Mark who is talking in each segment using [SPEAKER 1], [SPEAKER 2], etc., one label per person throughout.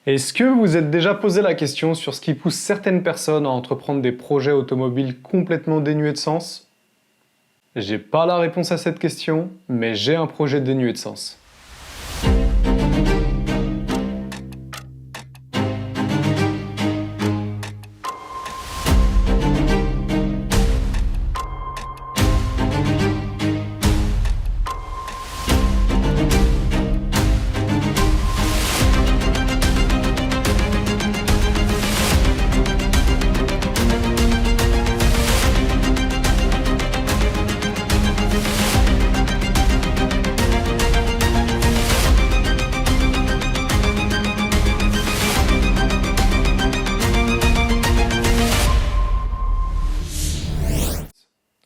[SPEAKER 1] Est-ce que vous vous êtes déjà posé la question sur ce qui pousse certaines personnes à entreprendre des projets automobiles complètement dénués de sens? J'ai pas la réponse à cette question, mais j'ai un projet dénué de sens.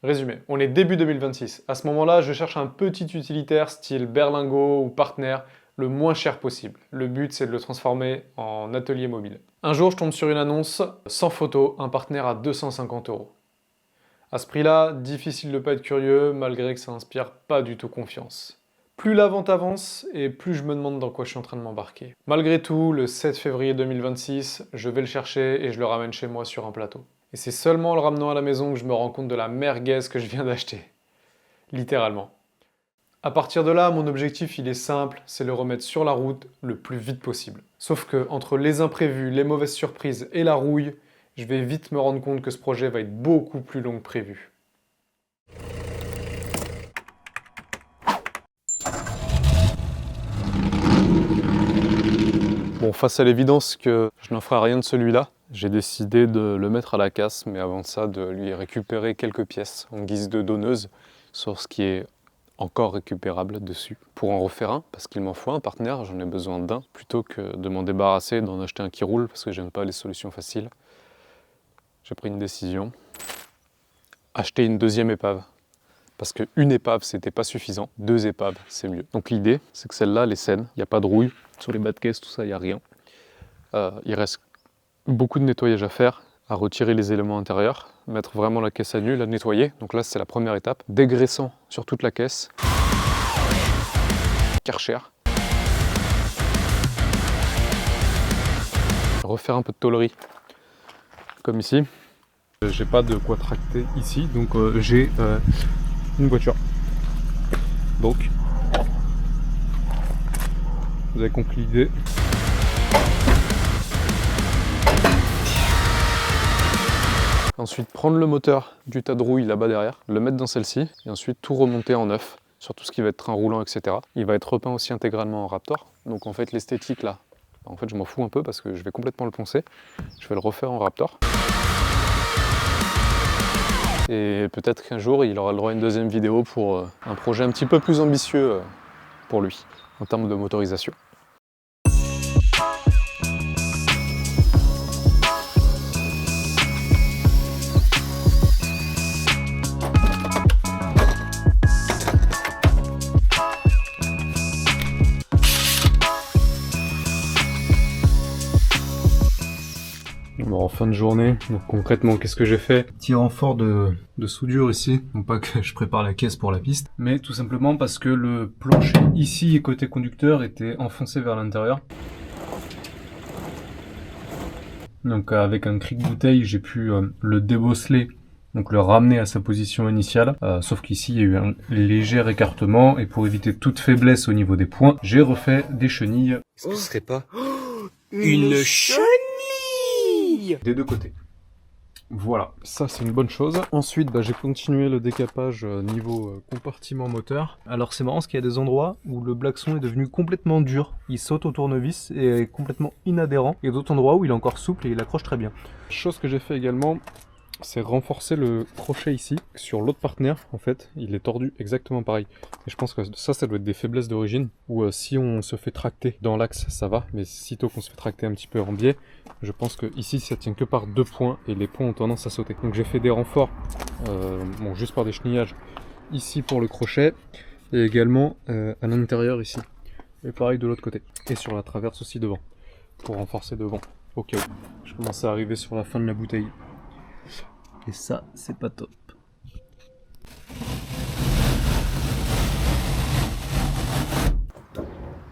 [SPEAKER 1] Résumé, on est début 2026. À ce moment-là, je cherche un petit utilitaire style berlingot ou partenaire, le moins cher possible. Le but, c'est de le transformer en atelier mobile. Un jour, je tombe sur une annonce, sans photo, un partenaire à 250 €. À ce prix-là, difficile de pas être curieux, malgré que ça inspire pas du tout confiance. Plus la vente avance, et plus je me demande dans quoi je suis en train de m'embarquer. Malgré tout, le 7 février 2026, je vais le chercher et je le ramène chez moi sur un plateau. Et c'est seulement en le ramenant à la maison que je me rends compte de la merguez que je viens d'acheter. Littéralement. À partir de là, mon objectif il est simple, c'est le remettre sur la route le plus vite possible. Sauf que, entre les imprévus, les mauvaises surprises et la rouille, je vais vite me rendre compte que ce projet va être beaucoup plus long que prévu. Bon, face à l'évidence que je n'en ferai rien de celui-là, j'ai décidé de le mettre à la casse, mais avant ça, de lui récupérer quelques pièces en guise de donneuse sur ce qui est encore récupérable dessus. Pour en refaire un, parce qu'il m'en faut un partenaire, j'en ai besoin d'un, plutôt que de m'en débarrasser, d'en acheter un qui roule, parce que j'aime pas les solutions faciles. J'ai pris une décision. Acheter une deuxième épave. Parce qu'une épave, c'était pas suffisant. 2 épaves, c'est mieux. Donc l'idée, c'est que celle-là, elle est saine. Il n'y a pas de rouille. Sur les bas de caisse, tout ça, il n'y a rien. Il reste beaucoup de nettoyage à faire, à retirer les éléments intérieurs, mettre vraiment la caisse à nu, la nettoyer. Donc là, c'est la première étape. Dégraissant sur toute la caisse. Karcher. Refaire un peu de tôlerie, comme ici. J'ai pas de quoi tracter ici, donc j'ai une voiture. Donc, vous avez compris l'idée. Ensuite, prendre le moteur du tas de rouille là-bas derrière, le mettre dans celle-ci, et ensuite tout remonter en neuf, sur tout ce qui va être train roulant, etc. Il va être repeint aussi intégralement en Raptor. Donc en fait, l'esthétique là, en fait, je m'en fous un peu parce que je vais complètement le poncer. Je vais le refaire en Raptor. Et peut-être qu'un jour, il aura le droit à une deuxième vidéo pour un projet un petit peu plus ambitieux pour lui, en termes de motorisation. Bon, en fin de journée, donc concrètement, qu'est-ce que j'ai fait? Petit renfort de soudure ici, non pas que je prépare la caisse pour la piste, mais tout simplement parce que le plancher ici, côté conducteur, était enfoncé vers l'intérieur. Donc avec un cric-bouteille, j'ai pu le débosseler, donc le ramener à sa position initiale, sauf qu'ici, il y a eu un léger écartement, et pour éviter toute faiblesse au niveau des points, j'ai refait des chenilles.
[SPEAKER 2] Est-ce que ce serait pas une chenille
[SPEAKER 1] des deux côtés. Voilà, ça c'est une bonne chose. Ensuite, j'ai continué le décapage niveau compartiment moteur. Alors c'est marrant parce qu'il y a des endroits où le blackson est devenu complètement dur. Il saute au tournevis et est complètement inadhérent. Il y a d'autres endroits où il est encore souple et il accroche très bien. Chose que j'ai fait également, c'est renforcer le crochet ici. Sur l'autre partenaire, en fait, il est tordu exactement pareil. Et je pense que ça doit être des faiblesses d'origine, où si on se fait tracter dans l'axe, ça va, mais sitôt qu'on se fait tracter un petit peu en biais, je pense que ici, ça tient que par 2 points, et les points ont tendance à sauter. Donc j'ai fait des renforts, bon, juste par des chenillages, ici pour le crochet, et également à l'intérieur ici. Et pareil de l'autre côté. Et sur la traverse aussi devant, pour renforcer devant, au cas où. Je commence à arriver sur la fin de la bouteille. Et ça, c'est pas top.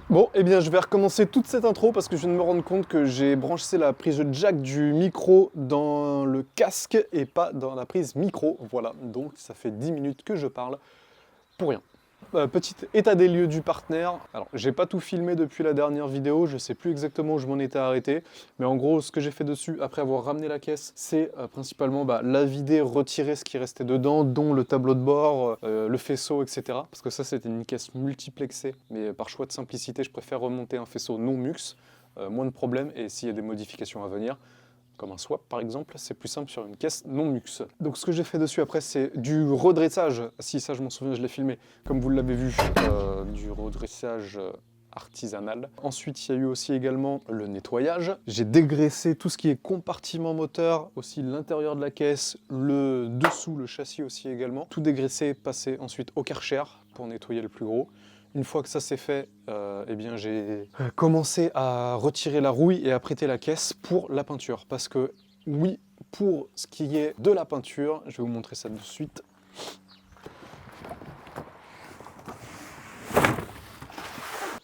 [SPEAKER 3] Bon, eh bien je vais recommencer toute cette intro parce que je viens de me rendre compte que j'ai branché la prise jack du micro dans le casque et pas dans la prise micro. Voilà, donc ça fait 10 minutes que je parle pour rien. Petit état des lieux du partenaire. Alors, j'ai pas tout filmé depuis la dernière vidéo, je sais plus exactement où je m'en étais arrêté, mais en gros, ce que j'ai fait dessus après avoir ramené la caisse, c'est principalement la vider, retirer ce qui restait dedans, dont le tableau de bord, le faisceau, etc. Parce que ça, c'était une caisse multiplexée, mais par choix de simplicité, je préfère remonter un faisceau non mux, moins de problèmes, et s'il y a des modifications à venir, comme un swap par exemple, c'est plus simple sur une caisse non mux. Donc ce que j'ai fait dessus après, c'est du redressage. Si ça je m'en souviens, je l'ai filmé, comme vous l'avez vu, du redressage artisanal. Ensuite, il y a eu aussi également le nettoyage. J'ai dégraissé tout ce qui est compartiment moteur, aussi l'intérieur de la caisse, le dessous, le châssis aussi également. Tout dégraissé, passé ensuite au Karcher pour nettoyer le plus gros. Une fois que ça c'est fait, eh bien j'ai commencé à retirer la rouille et à prêter la caisse pour la peinture. Parce que oui, pour ce qui est de la peinture, je vais vous montrer ça de suite.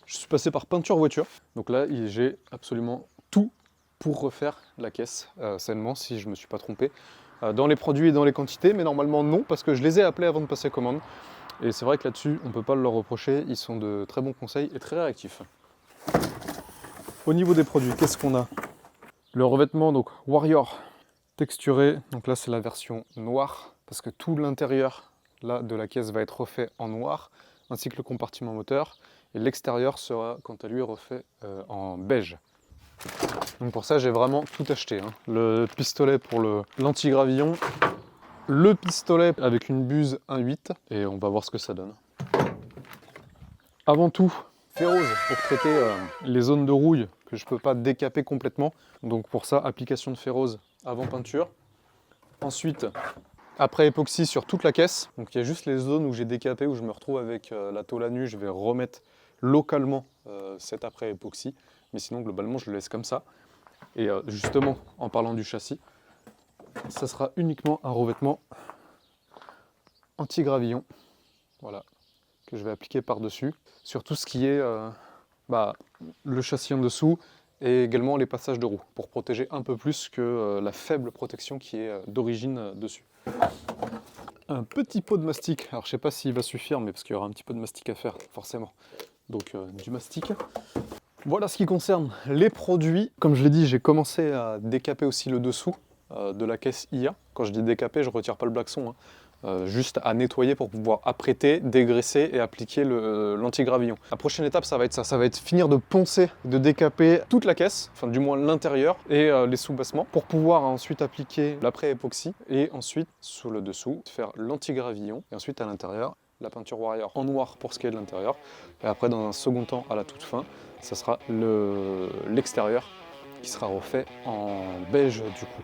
[SPEAKER 3] Je suis passé par peinture voiture. Donc là, j'ai absolument tout pour refaire la caisse, sainement, si je ne me suis pas trompé. Dans les produits et dans les quantités, mais normalement non, parce que je les ai appelés avant de passer commande. Et c'est vrai que là-dessus, on ne peut pas leur reprocher, ils sont de très bons conseils et très réactifs. Au niveau des produits, qu'est-ce qu'on a? Le revêtement, donc Warrior, texturé, donc là c'est la version noire, parce que tout l'intérieur là, de la caisse va être refait en noir, ainsi que le compartiment moteur, et l'extérieur sera quant à lui refait en beige. Donc pour ça, j'ai vraiment tout acheté, hein. Le pistolet pour l'anti-gravillon, le pistolet avec une buse 1.8 et on va voir ce que ça donne. Avant tout, Ferrose pour traiter les zones de rouille que je ne peux pas décaper complètement. Donc pour ça, application de Ferrose avant peinture. Ensuite, après époxy sur toute la caisse. Donc il y a juste les zones où j'ai décapé, où je me retrouve avec la tôle à nu. Je vais remettre localement cet après époxy. Mais sinon, globalement, je le laisse comme ça. Et justement, en parlant du châssis, ça sera uniquement un revêtement anti-gravillon, voilà, que je vais appliquer par-dessus, sur tout ce qui est le châssis en dessous et également les passages de roues, pour protéger un peu plus que la faible protection qui est d'origine dessus. Un petit pot de mastic, alors je sais pas s'il va suffire, mais parce qu'il y aura un petit peu de mastic à faire, forcément, donc du mastic. Voilà ce qui concerne les produits. Comme je l'ai dit, j'ai commencé à décaper aussi le dessous de la caisse IA. Quand je dis décaper, je ne retire pas le blackson, hein. Juste à nettoyer pour pouvoir apprêter, dégraisser et appliquer l'anti-gravillon. La prochaine étape, ça va être ça. Ça va être finir de poncer, de décaper toute la caisse, enfin du moins l'intérieur et les sous-bassements, pour pouvoir ensuite appliquer l'après-époxy et ensuite, sur le dessous, faire l'anti-gravillon et ensuite à l'intérieur, la peinture Warrior en noir pour ce qui est de l'intérieur. Et après, dans un second temps, à la toute fin, ça sera l'extérieur qui sera refait en beige du coup.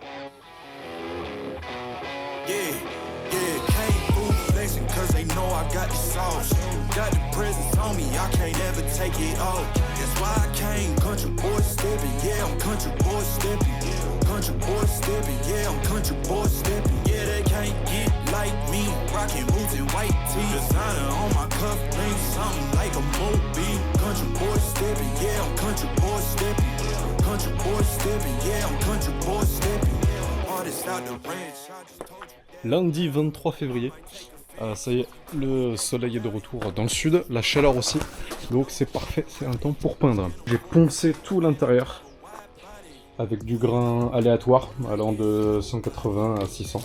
[SPEAKER 3] Lundi 23 février, ça y est, le soleil est de retour dans le sud, la chaleur aussi, donc c'est parfait, c'est un temps pour peindre. J'ai poncé tout l'intérieur avec du grain aléatoire allant de 180 à 600.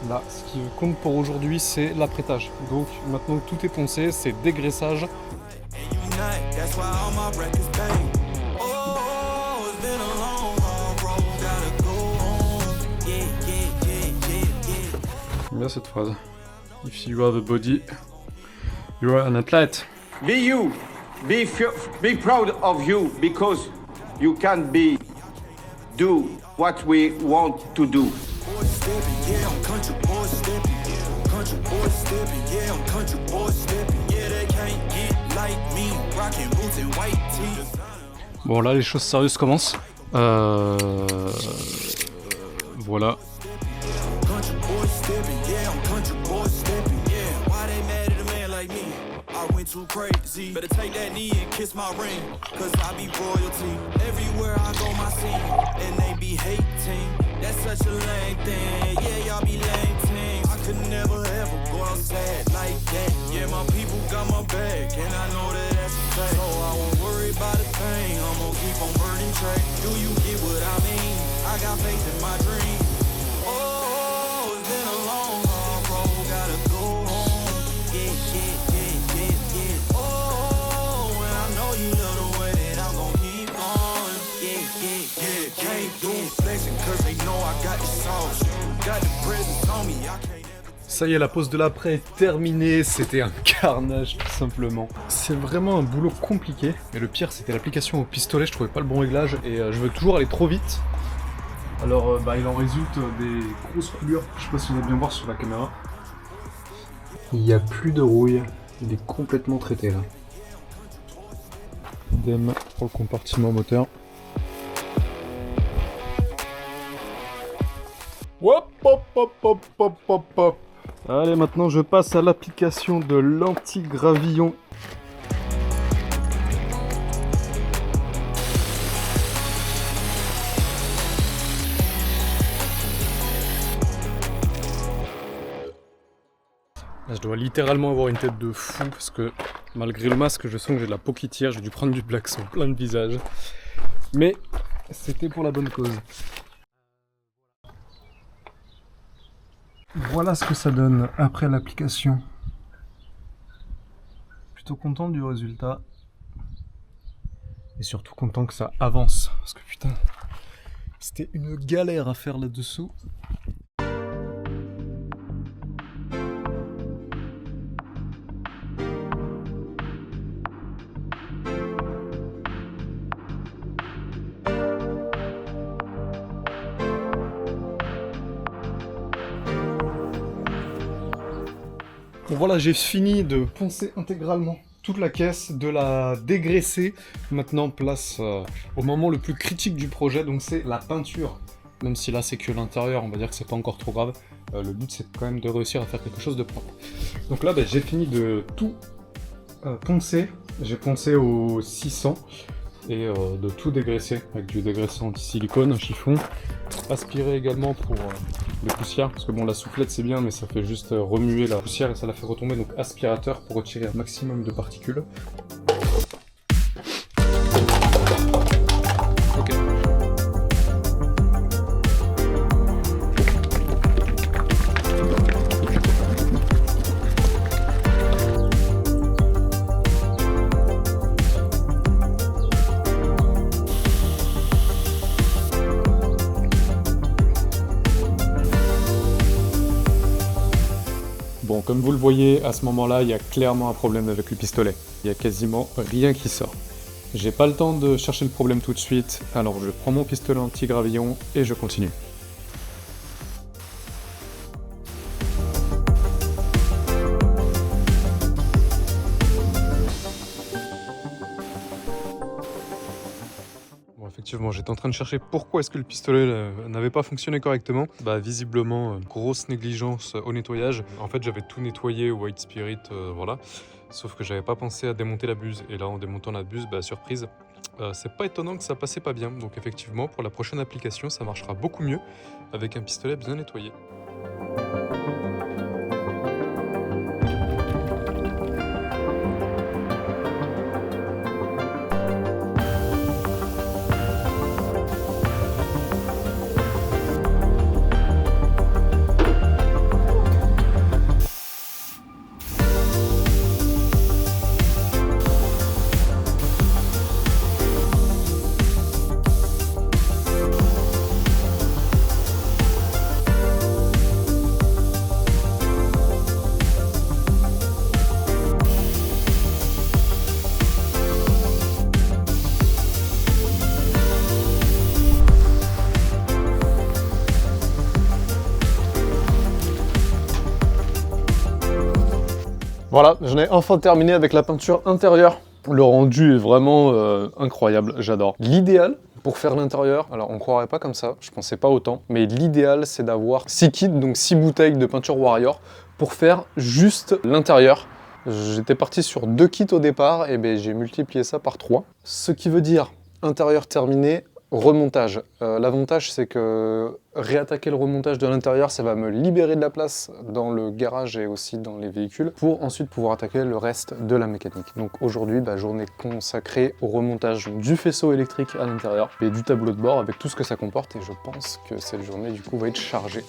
[SPEAKER 3] Là, ce qui compte pour aujourd'hui, c'est l'apprêtage. Donc maintenant que tout est poncé, c'est dégraissage. J'aime bien cette phrase. If you have a body, you are an athlete.
[SPEAKER 4] Be you. Be proud of you because you can do what we want to do.
[SPEAKER 1] Bon là les choses sérieuses commencent. Voilà.
[SPEAKER 5] too crazy. Better take that knee and kiss my ring, cause I be royalty. Everywhere I go, my scene, and they be hating. That's such a lame thing, yeah, y'all be lame teams. I could never ever go outside like that. Yeah, my people got my back, and I know that that's a fact. So I won't worry about a thing, I'm gonna keep on burning track. Do you get what I mean? I got faith in my dream. Oh, it's been a long, hard road, gotta go home. Yeah. Oh, and I know you love the way that I'm gon' keep going. Yeah. Can't do flexing, cause they know I got the sauce. Got the presence on me, I can't.
[SPEAKER 1] Ça y est, la pause de l'après est terminée, c'était un carnage tout simplement. C'est vraiment un boulot compliqué, et le pire c'était l'application au pistolet, je trouvais pas le bon réglage, et je veux toujours aller trop vite. Alors il en résulte des grosses coulures, je sais pas si on va bien voir sur la caméra. Il n'y a plus de rouille, il est complètement traité là. Idem pour le compartiment moteur. Hop, hop, hop, hop, hop, hop, hop. Allez, maintenant je passe à l'application de l'anti-gravillon. Là, je dois littéralement avoir une tête de fou parce que malgré le masque, je sens que j'ai de la peau qui tire, j'ai dû prendre du black sur plein de visages. Mais c'était pour la bonne cause. Voilà ce que ça donne après l'application. Plutôt content du résultat. Et surtout content que ça avance. Parce que putain, c'était une galère à faire là-dessous. Bon voilà, j'ai fini de poncer intégralement toute la caisse, de la dégraisser. Maintenant, place au moment le plus critique du projet, donc c'est la peinture. Même si là c'est que l'intérieur, on va dire que c'est pas encore trop grave. Le but c'est quand même de réussir à faire quelque chose de propre. Donc là, j'ai fini de tout poncer. J'ai poncé au 600 et de tout dégraisser avec du dégraissant anti-silicone, un chiffon. Aspirer également pour les poussières, parce que bon, la soufflette c'est bien, mais ça fait juste remuer la poussière et ça la fait retomber, donc aspirateur pour retirer un maximum de particules. Bon, comme vous le voyez, à ce moment-là, il y a clairement un problème avec le pistolet. Il y a quasiment rien qui sort. J'ai pas le temps de chercher le problème tout de suite, alors je prends mon pistolet anti-gravillon et je continue. Effectivement, j'étais en train de chercher pourquoi est-ce que le pistolet n'avait pas fonctionné correctement. Bah visiblement, grosse négligence au nettoyage. En fait, j'avais tout nettoyé au White Spirit, voilà. Sauf que j'avais pas pensé à démonter la buse. Et là, en démontant la buse, bah surprise, c'est pas étonnant que ça passait pas bien. Donc effectivement, pour la prochaine application, ça marchera beaucoup mieux avec un pistolet bien nettoyé. Voilà, j'en ai enfin terminé avec la peinture intérieure. Le rendu est vraiment incroyable, j'adore. L'idéal pour faire l'intérieur, alors on croirait pas comme ça, je pensais pas autant, mais l'idéal c'est d'avoir 6 kits, donc 6 bouteilles de peinture Warrior pour faire juste l'intérieur.
[SPEAKER 3] J'étais parti sur 2 kits au départ, et ben j'ai multiplié ça par 3. Ce qui veut dire intérieur terminé, remontage. L'avantage, c'est que réattaquer le remontage de l'intérieur, ça va me libérer de la place dans le garage et aussi dans les véhicules pour ensuite pouvoir attaquer le reste de la mécanique. Donc aujourd'hui, journée consacrée au remontage du faisceau électrique à l'intérieur et du tableau de bord avec tout ce que ça comporte, et je pense que cette journée du coup va être chargée.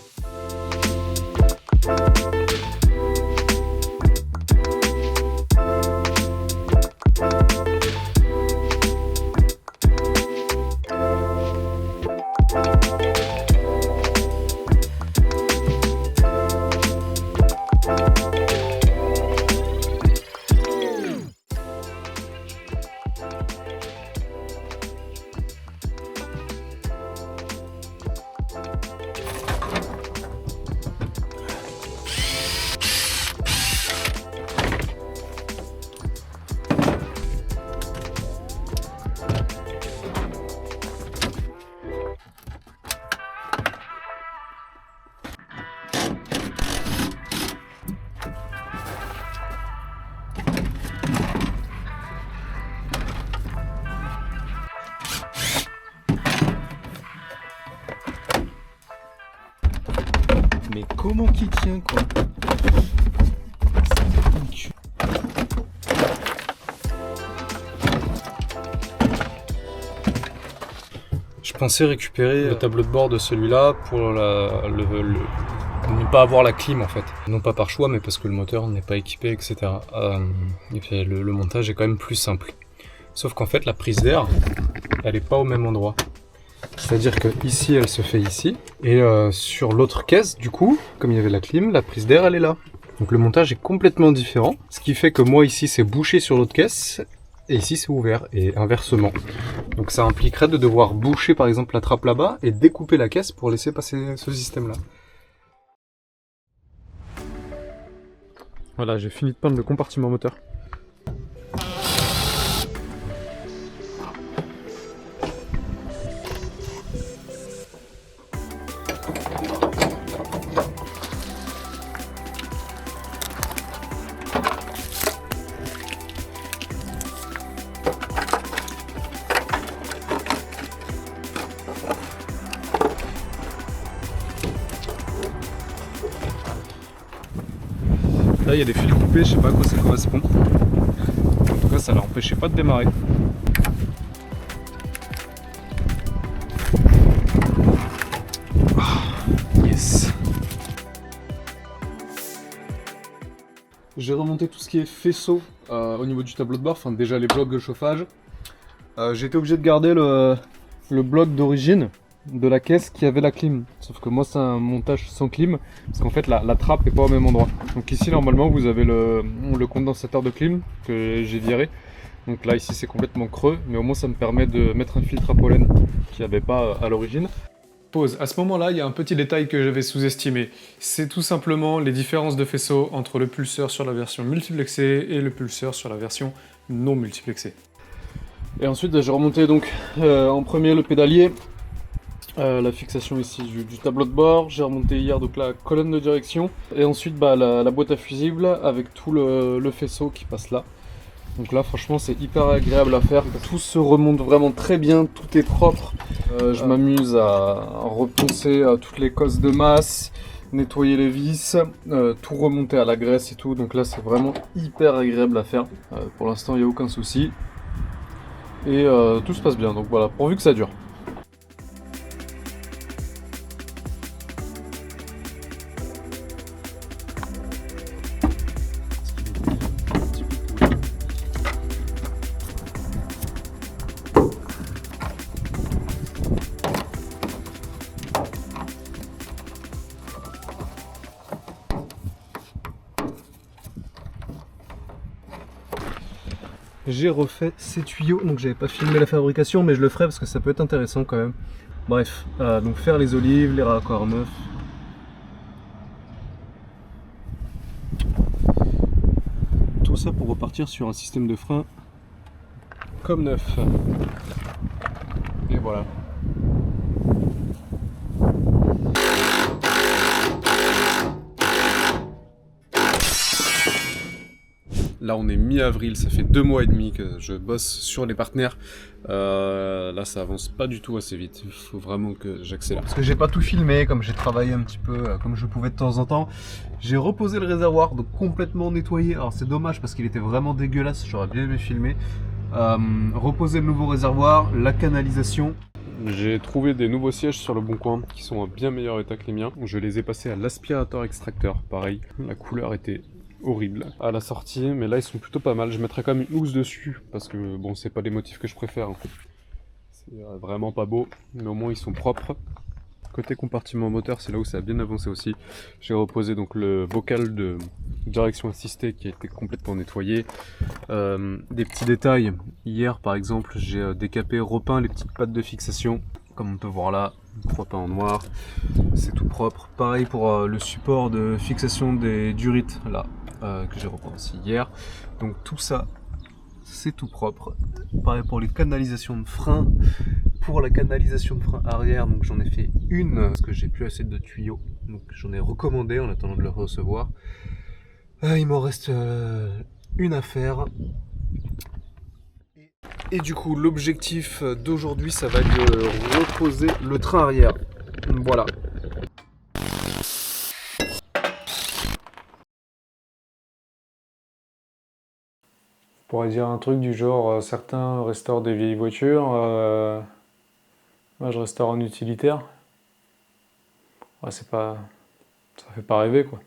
[SPEAKER 1] Mais comment qu'il tient quoi? Je pensais récupérer le tableau de bord de celui-là pour ne pas avoir la clim en fait. Non pas par choix mais parce que le moteur n'est pas équipé, etc. Et puis le montage est quand même plus simple. Sauf qu'en fait la prise d'air, elle n'est pas au même endroit. C'est-à-dire que ici elle se fait ici, et sur l'autre caisse du coup, comme il y avait la clim, la prise d'air elle est là. Donc le montage est complètement différent, ce qui fait que moi ici c'est bouché sur l'autre caisse, et ici c'est ouvert, et inversement. Donc ça impliquerait de devoir boucher par exemple la trappe là-bas, et découper la caisse pour laisser passer ce système-là. Voilà, j'ai fini de peindre le compartiment moteur. Là il y a des fils coupés, je sais pas à quoi ça correspond. En tout cas ça leur empêchait pas de démarrer. Yes. J'ai remonté tout ce qui est faisceau au niveau du tableau de bord, enfin déjà les blocs de chauffage. J'ai été obligé de garder le bloc d'origine de la caisse qui avait la clim, sauf que moi c'est un montage sans clim parce qu'en fait la trappe n'est pas au même endroit. Donc ici normalement vous avez le condensateur de clim que j'ai viré, donc là ici c'est complètement creux, mais au moins ça me permet de mettre un filtre à pollen qu'il n'y avait pas à l'origine. Pause. À ce moment-là, il y a un petit détail que j'avais sous-estimé. C'est tout simplement les différences de faisceau entre le pulseur sur la version multiplexée et le pulseur sur la version non multiplexée. Et ensuite j'ai remonté donc en premier le pédalier, la fixation ici du tableau de bord. J'ai remonté hier donc la colonne de direction, et ensuite la boîte à fusibles avec tout le faisceau qui passe là. Donc là franchement c'est hyper agréable à faire, tout se remonte vraiment très bien, tout est propre. Je m'amuse à reponcer toutes les cosses de masse, nettoyer les vis, tout remonter à la graisse et tout, donc là c'est vraiment hyper agréable à faire. Pour l'instant il n'y a aucun souci et tout se passe bien, donc voilà, pourvu que ça dure. J'ai refait ces tuyaux, donc j'avais pas filmé la fabrication, mais je le ferai parce que ça peut être intéressant quand même. Bref, donc faire les olives, les raccords neufs. Tout ça pour repartir sur un système de frein comme neuf. Et voilà.
[SPEAKER 3] Là on est mi-avril, ça fait 2 mois et demi que je bosse sur les partenaires. Là ça avance pas du tout assez vite, il faut vraiment que j'accélère. Parce que j'ai pas tout filmé, comme j'ai travaillé un petit peu comme je pouvais de temps en temps. J'ai reposé le réservoir, donc complètement nettoyé. Alors c'est dommage parce qu'il était vraiment dégueulasse, j'aurais bien aimé filmer. Reposer le nouveau réservoir, la canalisation. J'ai trouvé des nouveaux sièges sur le Bon Coin qui sont en bien meilleur état que les miens. Je les ai passés à l'aspirateur extracteur, pareil. La couleur était horrible à la sortie, mais là ils sont plutôt pas mal. Je mettrai quand même une housse dessus parce que bon, c'est pas les motifs que je préfère. C'est vraiment pas beau, mais au moins ils sont propres. Côté compartiment moteur, c'est là où ça a bien avancé aussi. J'ai reposé donc le bocal de direction assistée qui a été complètement nettoyé. Des petits détails, hier par exemple j'ai décapé, repeint les petites pattes de fixation, comme on peut voir là, repeint en noir, c'est tout propre. Pareil pour le support de fixation des durites là, que j'ai repeint aussi hier. Donc tout ça, c'est tout propre. Pareil pour les canalisations de frein. Pour la canalisation de frein arrière, donc j'en ai fait une parce que j'ai plus assez de tuyaux, donc j'en ai recommandé en attendant de le recevoir. Il m'en reste une à faire. Et du coup, l'objectif d'aujourd'hui, ça va être de reposer le train arrière. Voilà. On pourrait dire un truc du genre, certains restaurent des vieilles voitures, moi je restaure un utilitaire. Ouais, ça fait pas rêver quoi.